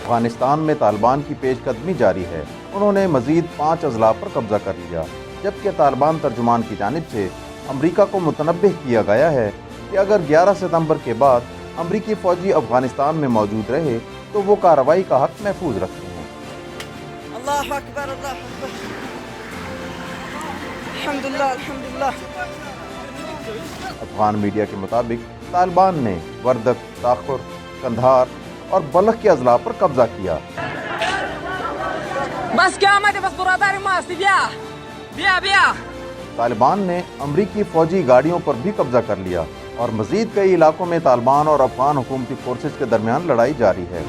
افغانستان میں طالبان کی پیش قدمی جاری ہے۔ انہوں نے مزید 5 اضلاع پر قبضہ کر لیا، جبکہ طالبان ترجمان کی جانب سے امریکہ کو متنبہ کیا گیا ہے کہ اگر 11 ستمبر کے بعد امریکی فوجی افغانستان میں موجود رہے تو وہ کارروائی کا حق محفوظ رکھتے ہیں۔ اللہ اکبر، اللہ اکبر، الحمدللہ، الحمدللہ۔ افغان میڈیا کے مطابق طالبان نے وردک، تاخر، قندھار اور بلخ کے اضلاع پر قبضہ کیا۔ بس کیا آمده بس برادر ماستی بیا بیا بیا۔ طالبان نے امریکی فوجی گاڑیوں پر بھی قبضہ کر لیا اور مزید کئی علاقوں میں طالبان اور افغان حکومتی فورسز کے درمیان لڑائی جاری ہے۔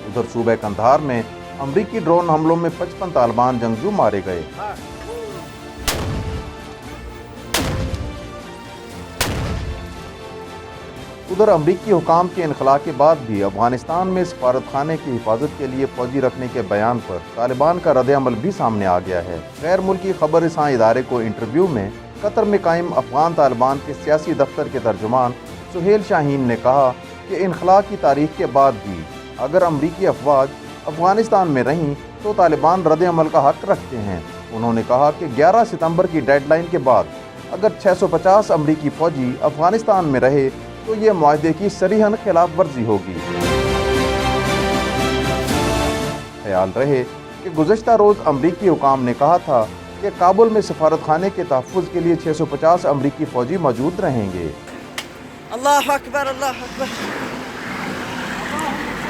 ادھر صوبہ قندھار میں امریکی ڈرون حملوں میں 55 طالبان جنگجو مارے گئے۔ ادھر امریکی حکام کے انخلاء کے بعد بھی افغانستان میں سفارت خانے کی حفاظت کے لیے فوجی رکھنے کے بیان پر طالبان کا رد عمل بھی سامنے آ گیا ہے۔ غیر ملکی خبر رساں ادارے کو انٹرویو میں قطر میں قائم افغان طالبان کے سیاسی دفتر کے ترجمان سہیل شاہین نے کہا کہ انخلاء کی تاریخ کے بعد بھی اگر امریکی افواج افغانستان میں رہیں تو طالبان رد عمل کا حق رکھتے ہیں۔ انہوں نے کہا کہ 11 ستمبر کی ڈیڈ لائن کے بعد اگر 650 امریکی فوجی افغانستان میں رہے تو یہ معاہدے کی صریحاً خلاف ورزی ہوگی۔ خیال رہے کہ گزشتہ روز امریکی حکام نے کہا تھا کہ کابل میں سفارت خانے کے تحفظ کے لیے 650 امریکی فوجی موجود رہیں گے۔ اللہ اکبر، اللہ اکبر،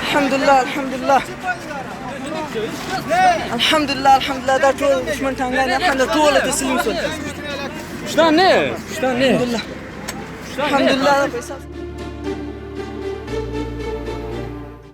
الحمدللہ، الحمدللہ، الحمدللہ، الحمدللہ۔ دا ټول دشمن ټانګان الحمدلله ټول تسلیم شول. شتان نه الحمدلله، الحمدلله.